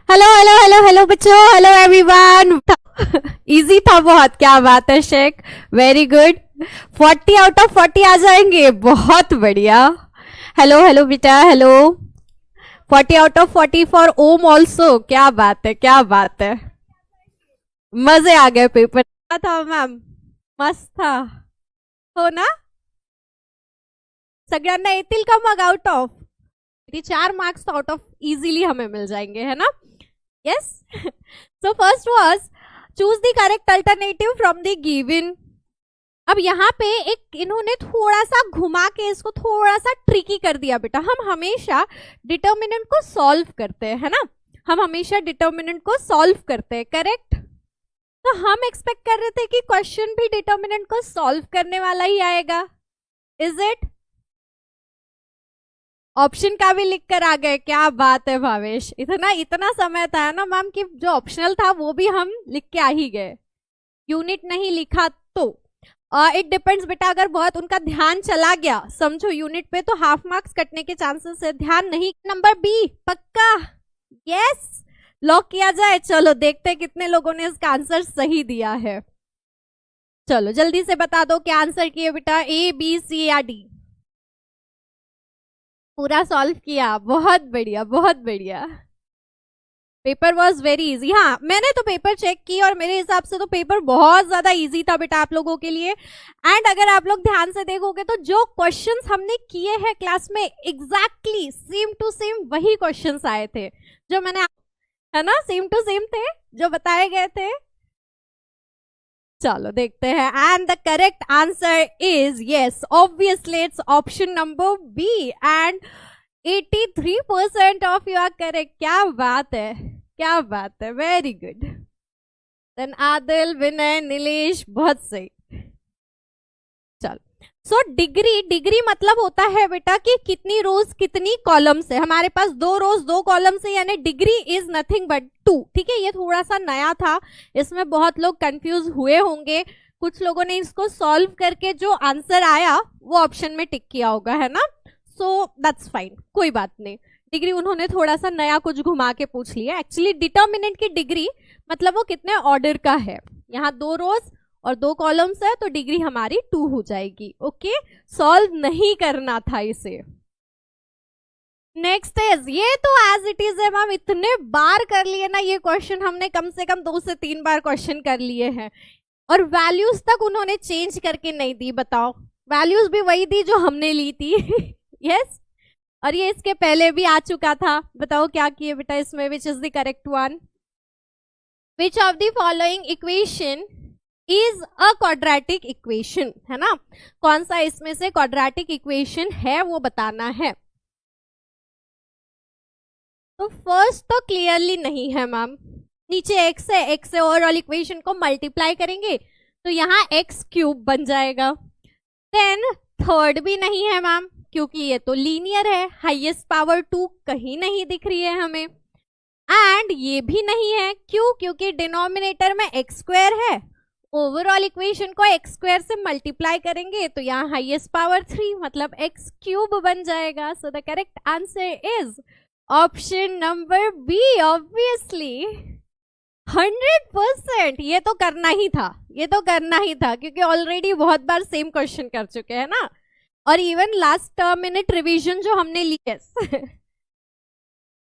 Hello hello hello hello बच्चों, hello everyone. Easy था बहुत, क्या बात है Sheikh, very good. 40 out of 40 आ जाएंगे, बहुत बढ़िया। हेलो हेलो बेटा, hello. 40 out of 40 for Om also, क्या बात है, क्या बात है। मजे आ गए पेपर। क्या था मैम, मस्त था, हो ना। सगळ्यांना येतील का मग आउट ऑफ 4 मार्क्स तो आउट ऑफ इजीली हमें मिल जाएंगे, है ना। Yes. So first was choose the correct alternative from the given. अब यहाँ पे एक इन्होंने थोड़ा सा घुमा के इसको थोड़ा सा ट्रिकी कर दिया बेटा। हम हमेशा डिटर्मिनेंट को सॉल्व करते हैं, है ना। हम हमेशा डिटर्मिनेंट को सॉल्व करते हैं, करेक्ट। तो हम एक्सपेक्ट कर रहे थे कि क्वेश्चन भी डिटर्मिनेंट को सॉल्व करने वाला ही आएगा। Is it? ऑप्शन का भी लिख कर आ गए, क्या बात है भावेश। इतना इतना समय था ना मैम कि जो ऑप्शनल था वो भी हम लिख के आ ही गए। यूनिट नहीं लिखा तो इट डिपेंड्स बेटा। अगर बहुत उनका ध्यान चला गया समझो यूनिट पे, तो हाफ मार्क्स कटने के चांसेस है। ध्यान नहीं, नंबर बी पक्का, यस लॉक किया जाए। चलो देखते हैं कितने लोगों ने इसका आंसर सही दिया है। चलो जल्दी से बता दो क्या आंसर किए बेटा, ए बी सी या डी। पूरा सॉल्व किया, बहुत बढ़िया बहुत बढ़िया। Paper was very easy. हाँ मैंने तो पेपर चेक की और मेरे हिसाब से तो पेपर बहुत ज्यादा इजी था बेटा आप लोगों के लिए। एंड अगर आप लोग ध्यान से देखोगे तो जो क्वेश्चंस हमने किए हैं क्लास में एग्जैक्टली सेम टू सेम वही क्वेश्चंस आए थे जो मैंने, है ना, सेम टू सेम थे जो बताए गए थे। चलो देखते हैं। And the correct answer is yes, obviously it's option number B. And 83% of you are correct. क्या बात है, क्या बात है, very good. Then Adil, Vinay, Nilesh, बहुत सही। चलो सो डिग्री, डिग्री मतलब होता है बेटा कि कितनी रोज कितनी कॉलम्स है। हमारे पास 2 रोज 2 कॉलम्स है, यानी डिग्री इज नथिंग बट 2। ठीक है, ये थोड़ा सा नया था, इसमें बहुत लोग कंफ्यूज हुए होंगे। कुछ लोगों ने इसको सॉल्व करके जो आंसर आया वो ऑप्शन में टिक किया होगा, है ना। सो दैट्स फाइन, कोई बात नहीं। डिग्री उन्होंने थोड़ा सा नया कुछ घुमा के पूछ लिया। एक्चुअली डिटर्मिनेंट की डिग्री मतलब वो कितने ऑर्डर का है। यहाँ 2 रोज और 2 कॉलम्स है तो डिग्री हमारी 2 हो जाएगी। ओके, सॉल्व नहीं करना था इसे। नेक्स्ट इज, ये तो एज इट इज है मैम, इतने बार कर लिए ना ये क्वेश्चन हमने, कम से कम 2 से 3 बार क्वेश्चन कर लिए हैं और वैल्यूज तक उन्होंने चेंज करके नहीं दी। बताओ, वैल्यूज भी वही दी जो हमने ली थी। यस, और ये इसके पहले भी आ चुका था। बताओ क्या किए बेटा इसमें, which is the correct one. Which of the following equation is a quadratic equation, है ना। कौन सा इसमें से क्वाड्रेटिक इक्वेशन है वो बताना है। तो फर्स्ट तो क्लियरली नहीं है मैम। नीचे एक्स है, एक्स से ओवरऑल इक्वेशन को मल्टीप्लाई करेंगे तो यहाँ एक्स क्यूब बन जाएगा। देन थर्ड भी नहीं है मैम, क्योंकि ये तो लीनियर है। हाईएस्ट पावर 2 कहीं नहीं दिख रही है हमें। एंड ये भी नहीं है, क्यों? क्योंकि डिनोमिनेटर में एक्स स्क्वायर है, ओवरऑल इक्वेशन को एक्स स्क्वायर से मल्टीप्लाई करेंगे तो यहाँ हाईएस्ट पावर 3 मतलब एक्स क्यूब बन जाएगा। So the correct answer is option number B, obviously 100%। ये तो करना ही था, ये तो करना ही था, क्योंकि ऑलरेडी बहुत बार सेम क्वेश्चन कर चुके हैं ना, और इवन लास्ट मिनट रिवीजन जो हमने ली है। सो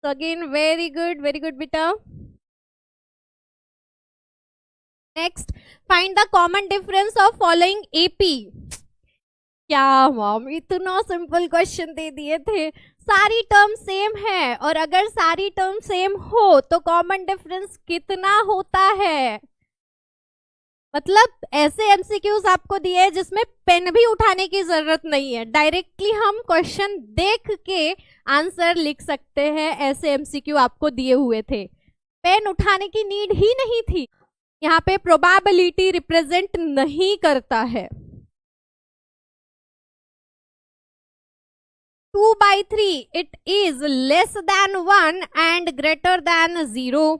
अगेन वेरी गुड बेटा। Next, find the common difference of following AP. क्या मॉम, इतना सिंपल क्वेश्चन दे दिए थे। सारी टर्म सेम है और अगर सारी टर्म सेम हो तो कॉमन डिफरेंस कितना होता है। मतलब ऐसे एमसीक्यूज आपको दिए हैं जिसमें पेन भी उठाने की जरूरत नहीं है, डायरेक्टली हम क्वेश्चन देख के आंसर लिख सकते हैं। ऐसे एमसीक्यू आपको दिए हुए थे, पेन उठाने की नीड ही नहीं थी। यहाँ पे प्रोबेबिलिटी रिप्रेजेंट नहीं करता है। 2/3 it is less than 1 and greater than 0,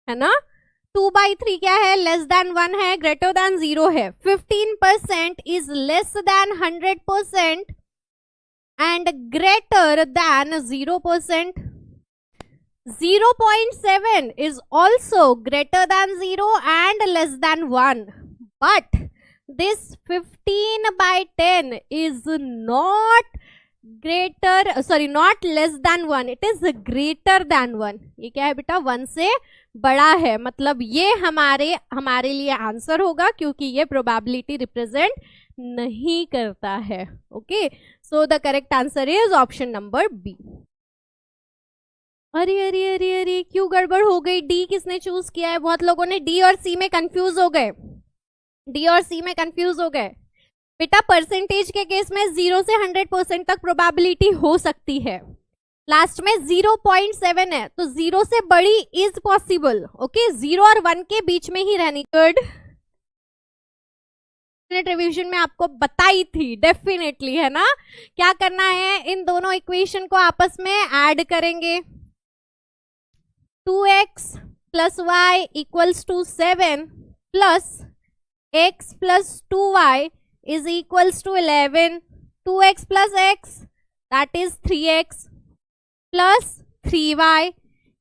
है ना। 2/3 क्या है, लेस देन 1 है, ग्रेटर देन 0 है। 15% is less than 100% and greater than 0%। 0.7 is also greater than 0 and less than 1. But this 15 by 10 is not not less than 1. It is greater than 1. ये क्या है बेटा? 1 से बड़ा है, मतलब ये हमारे लिए आंसर होगा, क्योंकि ये प्रोबेबिलिटी रिप्रेजेंट नहीं करता है. Okay, so the correct answer is option number B. अरे अरे अरे अरे, क्यों गड़बड़ हो गई? डी किसने चूज किया है? बहुत लोगों ने डी और सी में कंफ्यूज हो गए. डी और सी में कंफ्यूज हो गए. बेटा परसेंटेज के केस में 0 से 100% तक प्रोबेबिलिटी हो सकती है. लास्ट में 0.7 है, तो 0 से बड़ी इज पॉसिबल. ओके, 0 और 1 के बीच में ही रहनी. गुड. रिवीजन में आपको बताई थी डेफिनेटली, है ना? क्या करना है? इन दोनों इक्वेशन को आपस में ऐड करेंगे. 2x plus y equals to 7 plus x plus 2y is equals to 11. 2x plus x, that is 3x plus 3y.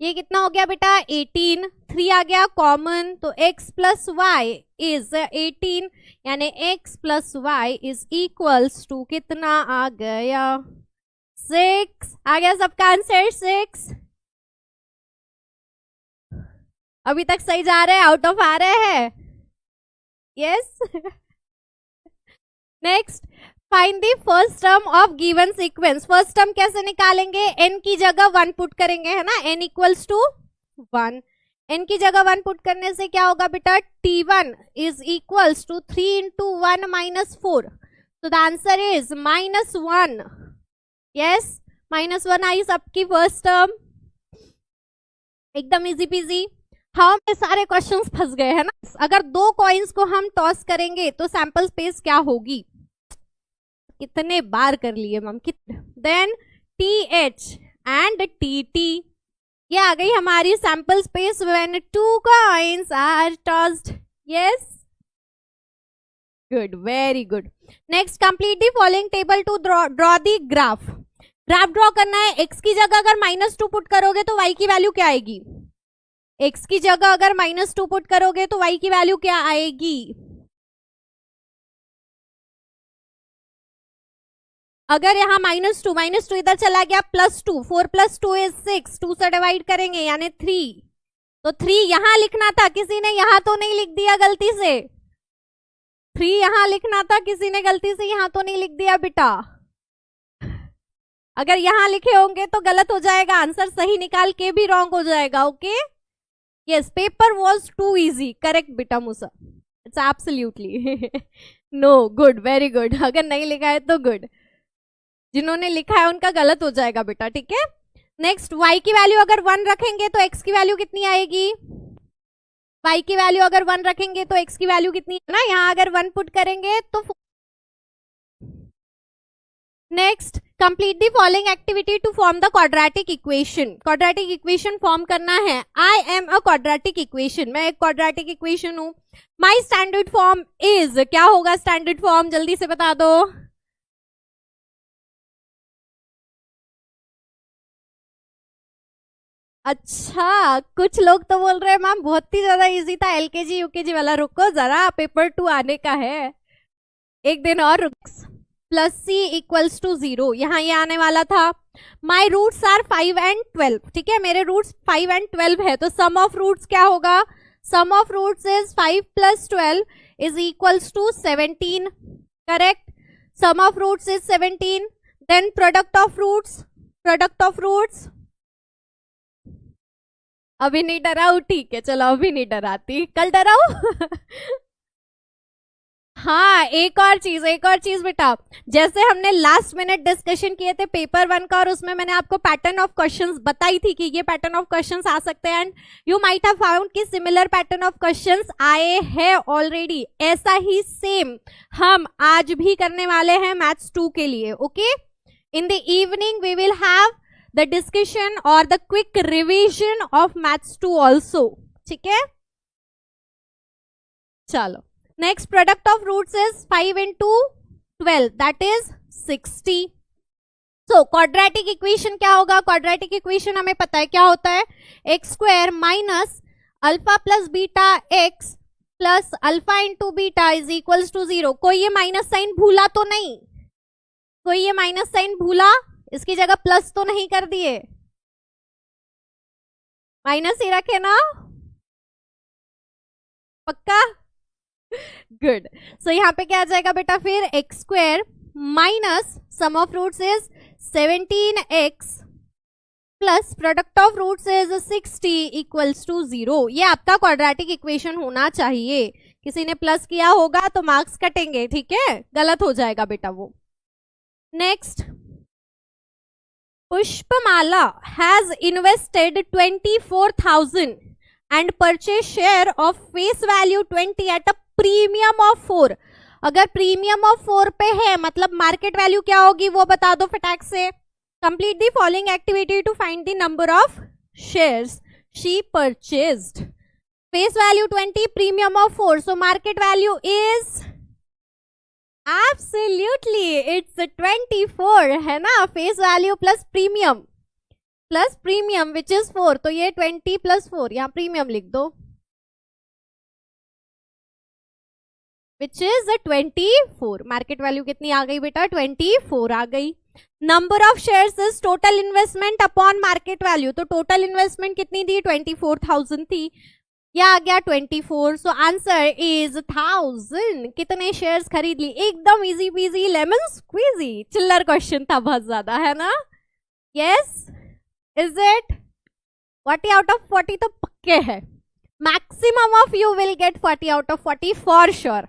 ये कितना हो गया बेटा? 18. 3 आ गया कॉमन, तो x plus y is 18, यानी x plus y is equals to कितना आ गया? 6. आ गया सबका आंसर 6. अभी तक सही जा रहे हैं? आउट ऑफ आ रहे हैं? Yes. Next, find the first term of given sequence. First term कैसे निकालेंगे? n की जगह 1 पुट करेंगे, है ना? n equals to 1. n की जगह 1 पुट करने से क्या होगा बेटा? t1 is equals to 3 into 1 minus 4. तो द आंसर इज -1. यस, -1 आई सबकी फर्स्ट टर्म. एकदम इजी पीजी. हाँ, में सारे क्वेश्चंस फंस गए, है ना? अगर 2 कॉइन्स को हम टॉस करेंगे तो सैंपल स्पेस क्या होगी? कितने बार कर लिए ma'am? Then TH and TT, ये आ गई हमारी sample space when 2 coins are tossed. Yes, good, very good. Next, complete the following table to draw the graph. Graph draw करना है. x की जगह अगर -2 पुट करोगे तो y की वैल्यू क्या आएगी? x की जगह अगर -2 पुट करोगे तो y की वैल्यू क्या आएगी? अगर यहाँ -2 इधर चला गया, +2, 4 + 2 is 6, 2 से डिवाइड करेंगे यानी 3. तो 3 यहां लिखना था, किसी ने यहां तो नहीं लिख दिया गलती से? 3 यहां लिखना था, किसी ने गलती से यहां तो नहीं लिख दिया बेटा? अगर यहां लिखे होंगे तो गलत हो जाएगा, आंसर सही निकाल के भी रॉन्ग हो जाएगा. Okay, yes, paper was too easy. Correct बेटा Musa, it's absolutely. No, good, very good. अगर नहीं लिखा है तो गुड. जिन्होंने लिखा है उनका गलत हो जाएगा बेटा, ठीक है? नेक्स्ट, y की वैल्यू अगर 1 रखेंगे तो x की वैल्यू कितनी आएगी? y की वैल्यू अगर 1 रखेंगे तो x की वैल्यू कितनी है ना? यहाँ अगर 1 पुट करेंगे तो. Next, complete the following activity to form the quadratic equation. Quadratic equation form करना है. I am a quadratic equation. मैं एक क्वाड्रेटिक इक्वेशन हूं. माई स्टैंडर्ड फॉर्म इज, क्या होगा स्टैंडर्ड फॉर्म? जल्दी से बता दो. अच्छा, कुछ लोग तो बोल रहे हैं मैम बहुत ही ज्यादा इजी था, एलकेजी यूकेजी वाला. रुको जरा, पेपर 2 आने का है, एक दिन और रुक. +c इक्वल्स टू 0, यहाँ ये आने वाला था. My roots are 5 and 12. ठीक है, मेरे रूट्स 5 and 12 है, तो सम ऑफ रूट्स क्या होगा? Sum of roots is 5 + 12 is equals to 17. Correct. Sum of roots is 17. Then product of roots. अभी नहीं डराऊ? ठीक है, चलो अभी नहीं डराती, कल डराऊ. हाँ, एक और चीज बेटा, जैसे हमने लास्ट मिनट डिस्कशन किए थे पेपर 1 का, और उसमें मैंने आपको पैटर्न ऑफ क्वेश्चंस बताई थी कि ये पैटर्न ऑफ क्वेश्चंस आ सकते हैं, and you might have found कि सिमिलर पैटर्न ऑफ क्वेश्चंस आए हैं ऑलरेडी. ऐसा ही सेम हम आज भी करने वाले हैं मैथ्स 2 के लिए. Okay, in the evening we will have the discussion और the quick revision of maths 2 also. ठीक है, चलो. Next, product of roots is 5 into 12, that is 60. So quadratic equation क्या होगा? क्वाड्रेटिक इक्वेशन हमें पता है क्या होता है, x square minus alpha plus beta x plus alpha into beta is equals to 0। कोई ये माइनस साइन भूला तो नहीं? कोई ये माइनस साइन भूला? इसकी जगह प्लस तो नहीं कर दिए? माइनस ही रखे ना, पक्का? गुड। सो यहाँ पे क्या आ जाएगा बेटा फिर, x square minus sum of roots is 17x plus product of roots is 60 equals to 0। ये आपका क्वाड्रेटिक इक्वेशन होना चाहिए। किसी ने प्लस किया होगा तो मार्क्स कटेंगे, ठीक है? गलत हो जाएगा बेटा वो। Next, Pushpamala has invested 24,000 and purchase share of face value 20 at a premium of 4। अगर प्रीमियम ऑफ 4 पे है मतलब मार्केट वैल्यू क्या होगी वो बता दो फटाक से। Complete the following activity to find the number of shares she purchased. Face value 20, premium of 4, so market value is absolutely it's 24 है ना। Face value plus premium which is 4, तो ये 20 प्लस 4, यहाँ प्रीमियम लिख दो विच इज 24। मार्केट वैल्यू कितनी आ गई बेटा? 24 आ गई। Number of shares is total investment upon market value, तो टोटल इन्वेस्टमेंट कितनी थी? 24,000 थी, या आ गया 24। So answer is 1000। कितने शेयर्स खरीद ली? एकदम इजी पीजी लेमन स्क्वीजी। चिल्लर क्वेश्चन था बहुत ज्यादा, है ना? Yes, is it? 40 out of 40 तो पक्के है। Maximum of you will get 40 out of 40 for sure.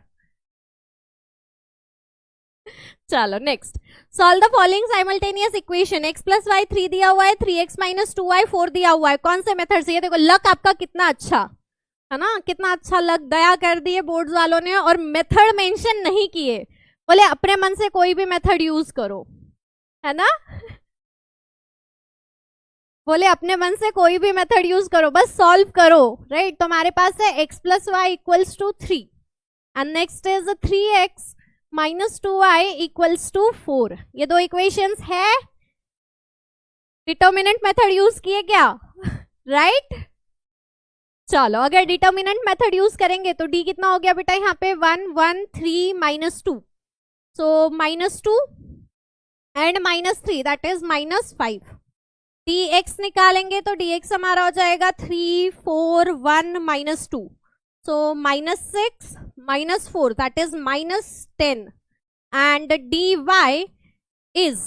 चलो next, solve the following simultaneous equation. x plus y 3 दिया हुआ है, 3x माइनस 2y 4 दिया हुआ है। कौन से मेथड से? ये देखो लक आपका कितना अच्छा है ना, कितना अच्छा लक दया कर दिए बोर्ड्स वालों ने, और मेथड मेंशन नहीं किए। बोले अपने मन से कोई भी मेथड यूज करो, है ना? बोले अपने मन से कोई भी मेथड यूज करो, बस सॉल्व करो, राइट? तो हमारे पास है x plus y equals to 3 and next is 3x minus 2y equals to 4। ये दो इक्वेशंस है, डिटर्मिनेंट मेथड यूज किए क्या? राइट चलो अगर डिटर्मिनेंट मेथड यूज करेंगे तो d कितना हो गया बेटा? यहाँ पे 1 1 3 minus 2, so minus 2 and minus 3 that is minus 5। dx निकालेंगे तो dx हमारा हो जाएगा 3 4 1 minus 2, so minus 6 minus 4 that is minus 10 and dy is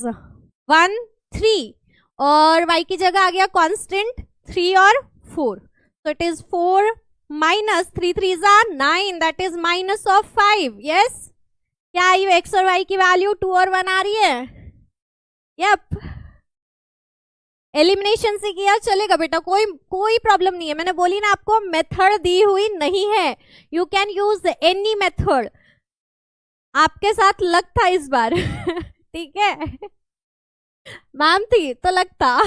1 3 और y की जगह आ गया कांस्टेंट 3 और 4, so it is 4 minus 3 3s are 9 that is minus of 5। yes, क्या ये x और y की वैल्यू 2 और 1 आ रही है? यप, एलिमिनेशन से किया चलेगा बेटा, कोई प्रॉब्लम नहीं है। मैंने बोली ना आपको मेथड दी हुई नहीं है, you can use any method. आपके साथ लक था इस बार ठीक है, मैम थी तो लगता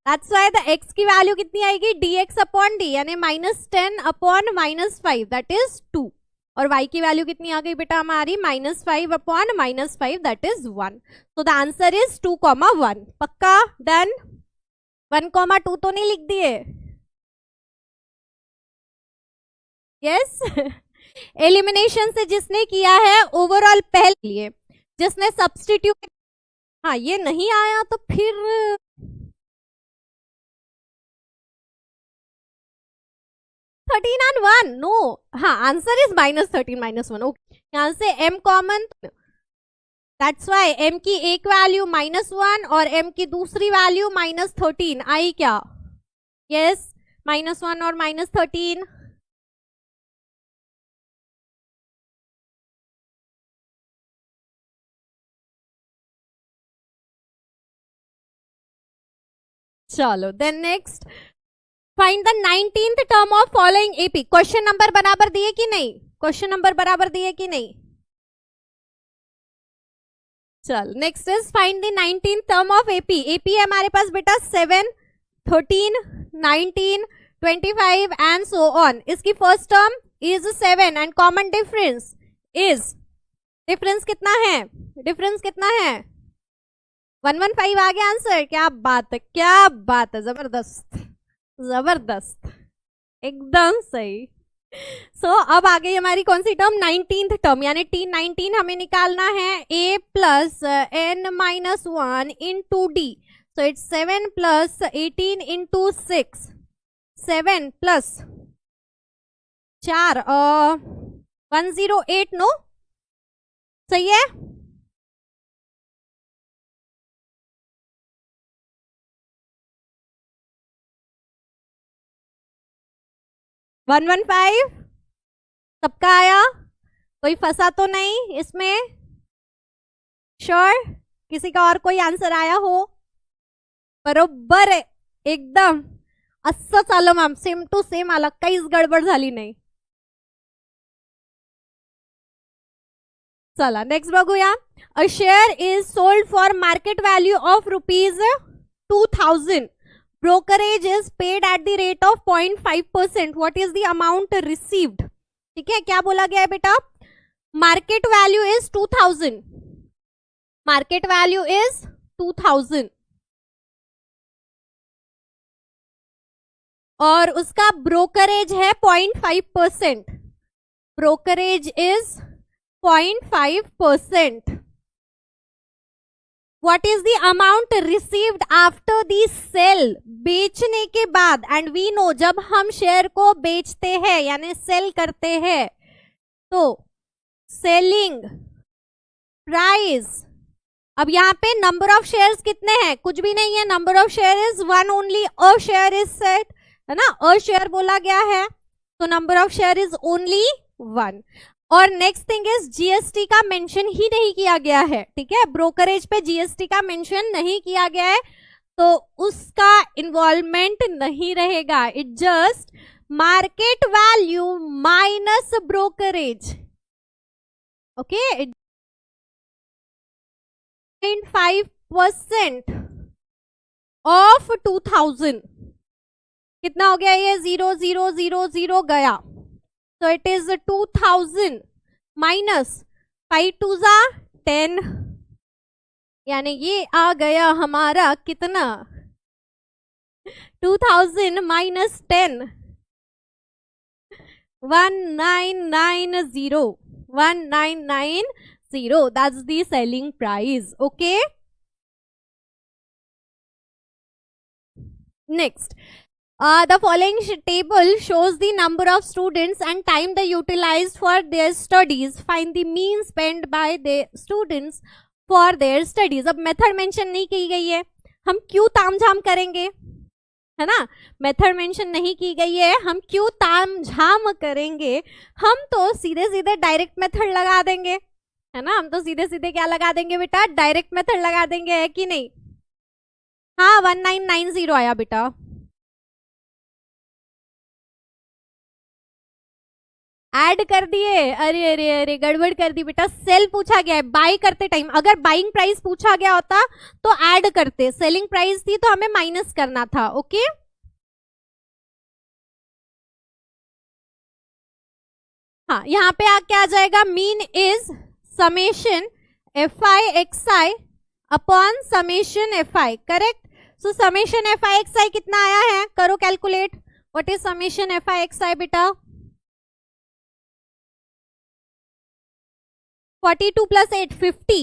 दैट्स व्हाई द x की वैल्यू कितनी आएगी? dx अपॉन डी, यानी minus 10 upon minus 5 that is 2, और y की वैल्यू कितनी आ गई बेटा हमारी? Minus 5 upon minus 5 that is 1। So the answer is 2,1। पक्का? डन? 1,2 तो नहीं लिख दिए? यस एलिमिनेशन से जिसने किया है ओवरऑल पहले लिए, जिसने सब्स्टिट्यूट, हाँ ये नहीं आया तो फिर 13 and 1 नो, हाँ answer is minus 13 minus 1। Okay, यहाँ से m common, that's why m की एक वैल्यू -1 और m की दूसरी वैल्यू -13 आई क्या? यस, -1 और -13। चलो then next, find the 19th term of following AP. Question number बराबर दिए कि नहीं? क्वेश्चन नंबर बराबर दिए कि नहीं? चल next is find the 19th term of AP. AP है हमारे पास बेटा 7 13 19 25 एंड सो ऑन। इसकी first term is 7 and common difference is, difference कितना है? डिफरेंस कितना है? 115 आ गया आंसर। क्या बात है, क्या बात है, जबरदस्त जबरदस्त, एकदम सही। अब आ गई हमारी कौन सी टर्म, 19th टर्म, यानी T19 हमें निकालना है। a plus n minus 1 into D, so it's 7 plus 18 into 6, 7 plus 4 108, no सही है। वन 115 सबका आया, कोई फंसा तो नहीं इसमें? श्योर? किसी का और कोई आंसर आया हो? बरोबर आहे एकदम, असंच आलं मॅम, सेम टू सेम आला, काहीच गडबड झाली नाही। चला नेक्स्ट बघूया। A share is sold for market value of ₹2000, brokerage is paid at the rate of 0.5%, what is the amount received? ठीक है, क्या बोला गया है बेटा, market value is 2000, market value is 2000 और उसका ब्रोकरेज है 0.5%, brokerage is 0.5%। What is the amount received after the sell? बेचने के बाद, एंड वी नो जब हम शेयर को बेचते हैं यानी सेल करते हैं तो सेलिंग प्राइस, अब यहाँ पे नंबर ऑफ शेयर्स कितने हैं, कुछ भी नहीं है, number of share is 1 only, a share is set, है ना, अ शेयर बोला गया है, तो number of share is only 1। और नेक्स्ट थिंग इज जीएसटी का मेंशन ही नहीं किया गया है, ठीक है, ब्रोकरेज पे जीएसटी का मेंशन नहीं किया गया है, तो उसका इन्वॉल्वमेंट नहीं रहेगा, it just market value minus brokerage, okay. 0.5% of 2000, कितना हो गया ये, 0000 गया, so it is 2000 minus 5 2 जा 10, यानी ये आ गया हमारा कितना, 2000 minus 10, 1990, 1990, that's the selling price, okay। Next, the following table shows the number of students and time they utilized for their studies. Find the mean spent by the students for their studies. अब method mention नहीं की गई है, हम क्यों तामझाम करेंगे, है ना, मेथड मेंशन नहीं की गई है, हम क्यों तामझाम करेंगे, हम तो सीधे सीधे डायरेक्ट मेथड लगा देंगे, है ना, हम तो सीधे सीधे क्या लगा देंगे बेटा, डायरेक्ट मेथड लगा देंगे, है कि नहीं। हाँ 1990 आया बेटा, ऐड कर दिए, अरे अरे अरे गड़बड़ कर दी बेटा, सेल पूछा गया है, बाय करते टाइम, अगर बाइंग प्राइस पूछा गया होता तो ऐड करते, सेलिंग प्राइस थी तो हमें माइनस करना था, ओके। हाँ यहाँ पे क्या आ जाएगा, mean is summation FI/XI upon summation FI, correct. So summation FI/XI कितना आया है, करो calculate, what is summation FI/XI बेटा, 42 plus 8 50,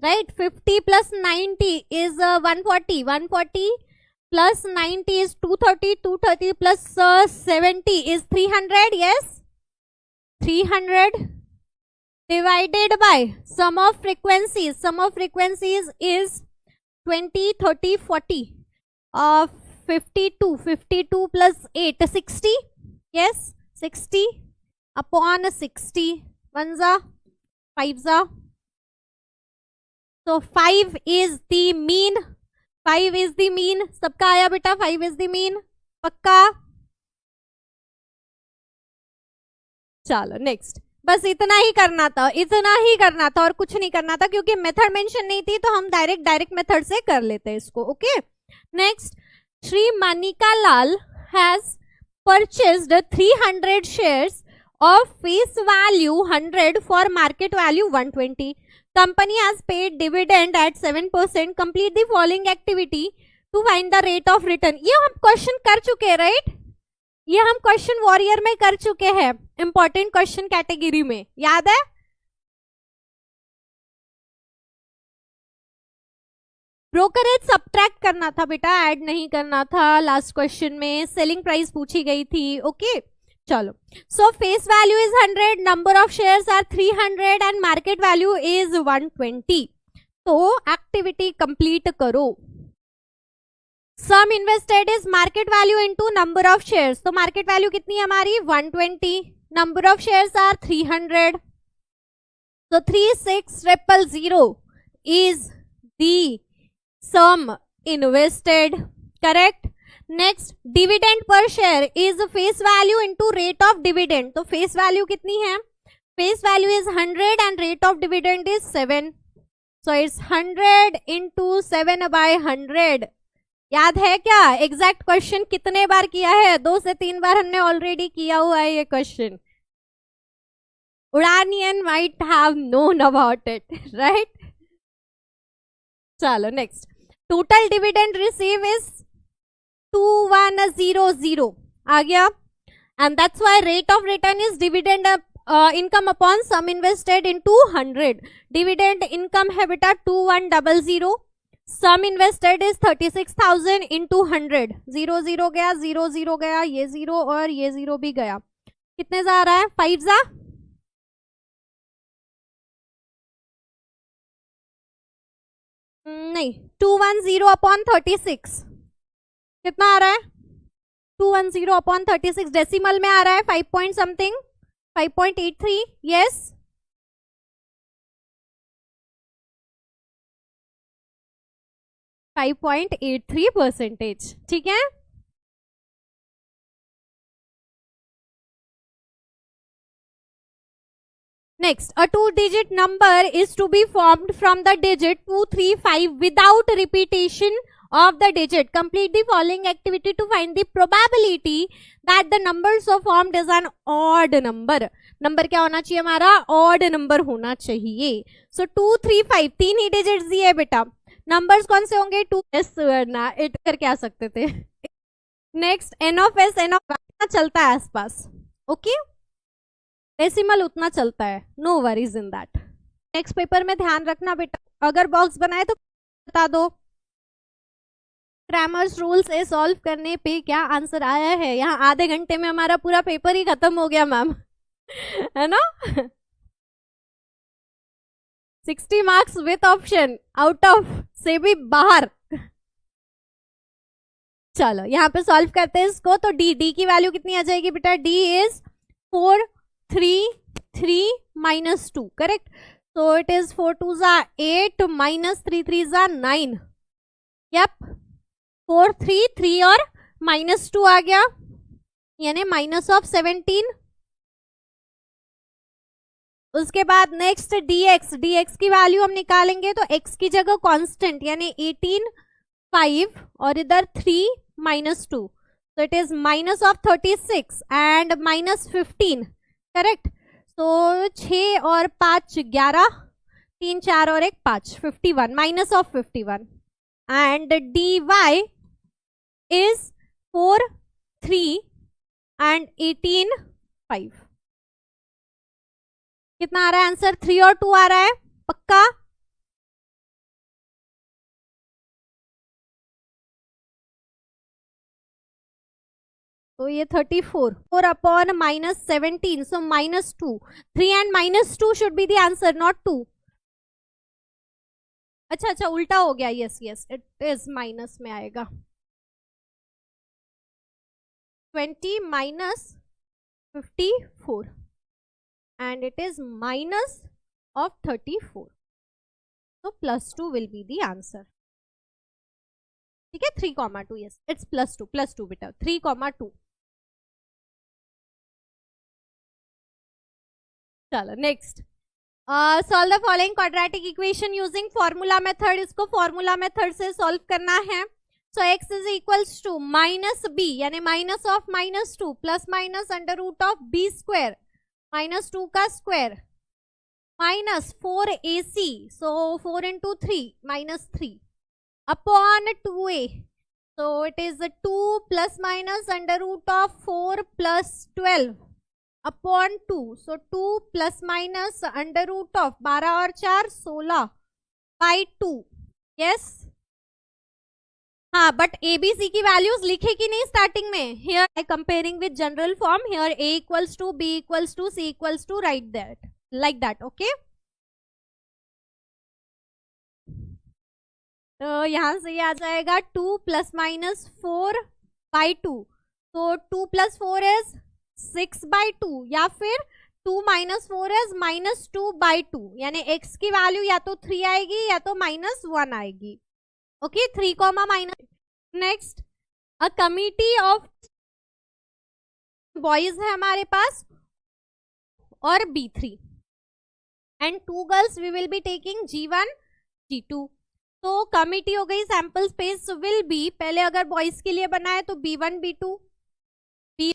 right, 50 plus 90 is 140, 140 plus 90 is 230, 230 plus 70 is 300, yes, 300 divided by sum of frequencies, sum of frequencies is 20 30 40, 52, 52 plus 8 60, yes, 60 upon 60, 1 जा 5 जा, so 5 is the mean, 5 is the mean, सबका आया बेटा, 5 is the mean, पक्का। चलो next, बस इतना ही करना था, इतना ही करना था और कुछ नहीं करना था, क्योंकि मेथड मेंशन नहीं थी तो हम डायरेक्ट मेथड से कर लेते हैं इसको, okay. Next, Shri Manika Lal has purchased 300 shares of face value 100 for market value 120. company has paid dividend at 7%. Complete the following activity to find the rate of return. ये हम क्वेश्चन कर चुके हैं, राइट? ये हम क्वेश्चन वॉरियर में कर चुके हैं, इंपॉर्टेंट क्वेश्चन कैटेगरी में, याद है? ब्रोकरेज सब्ट्रैक्ट करना था बेटा, ऐड नहीं करना था। लास्ट क्वेश्चन में सेलिंग प्राइस पूछी गई थी। ओके चलो, so face value is 100, number of shares are 300 and market value is 120। तो एक्टिविटी कंप्लीट करो। Sum invested is market value into number of shares. तो मार्केट वैल्यू कितनी है हमारी? 120, number of shares are 300, so 36,000 is the sum invested, correct? Next, dividend per share is face value into rate of dividend. तो face value कितनी है? Face value is 100 and rate of dividend is 7. So it's 100 into 7 by 100. याद है क्या? Exact question कितने बार किया है? 2 से 3 बार हमने ऑलरेडी किया हुआ है ये question. Uranian might have known about it, right? चलो next. Total dividend receive is 2100 आ गया. And that's why rate of return is dividend income upon sum invested in 200. Dividend income है बेटा 2100. सम इन्वेस्टेड इज 36,000 इन 200. 0 0 गया, 0 0 गया, ये 0 और ये 0 भी गया. कितने जा रहा है? 5 जा. नहीं, 210 अपॉन 36 कितना आ रहा है? 210 अपॉन 36 डेसिमल में आ रहा है 5 पॉइंट समथिंग, 5.83. यस, 5.83%. ठीक है. Next, a 2-digit number is to be formed from the digit 235 without repetition of the digit. Complete the following activity to find the probability that the number so formed is an odd number. Number क्या होना चाहिए हमारा? Odd number होना चाहिए. सो 235 तीन ही digits दिए बेटा. Numbers कौन से होंगे? 2 एस ना 8 करके आ सकते थे. Next, N of S, N of चलता है आसपास. ओके, डेसिमल उतना चलता है. No worries in that. Next paper में ध्यान रखना बेटा, अगर बॉक्स बनाए तो बता दो. क्रैमर्स रूल से सॉल्व करने पे क्या आंसर आया है? यहाँ आधे घंटे में हमारा पूरा पेपर ही खत्म हो गया मैम. है ना? 60 marks with option out of से भी बाहर. चलो यहाँ पे सॉल्व करते हैं इसको. तो डी की वैल्यू कितनी आ जाएगी बेटा? D is 4 3 3 minus 2, correct? So it is 4 2s are 8 minus 3 3s are 9. Yep, 4 3 3 और minus 2 आ गया, यानी minus of 17. उसके बाद नेक्स्ट dx की वैल्यू हम निकालेंगे तो x की जगह कांस्टेंट यानी 18 5 और इधर 3 minus 2. So it is minus of 36 and minus 15. Correct. तो 6 और 5 11, 3 4 और 1 5, 51 minus of 51. And dy is 4 3 and 18 5. कितना आ रहा है आंसर? 3 और 2 आ रहा है पक्का. तो ये 34 4 upon minus 17, so minus 2. 3 and minus 2 should be the answer, not 2. अच्छा अच्छा, उल्टा हो गया. Yes yes, it is minus में आएगा. 20 minus 54 and it is minus of 34. तो +2 विल बी द आंसर. ठीक है, 3,2. यस, इट्स +2 बेटा, 3,2. चलो next. Solve the following quadratic equation using formula method. इसको फॉर्मूला मेथड से सॉल्व करना है. So x is equals to minus b यानी minus of -2 plus minus under root of b square -2 का square minus 4AC. So 4 into 3 minus 3 upon 2A. So it is a 2 plus minus under root of 4 plus 12 upon 2. So 2 plus minus under root of 12 और 4 16 by 2. Yes. हाँ, but ABC की values लिखे कि नहीं starting में? Here I comparing with general form. Here A equals to B equals to C equals to, right that like that. Okay, तो यहां से ये आ जाएगा 2 प्लस माइनस 4 बाई 2. तो 2 प्लस 4 इज 6 बाई 2, या फिर 2 माइनस 4 इज माइनस 2 बाई 2. यानी x की वैल्यू या तो 3 आएगी या तो माइनस 1 आएगी. Okay, 3 comma minus. Next, a committee of boys है हमारे पास और B3 and 2 girls. We will be taking G1 G2. तो कमिटी हो गई. सैंपल स्पेस विल बी, पहले अगर बॉयज के लिए बनाए तो B1 B2,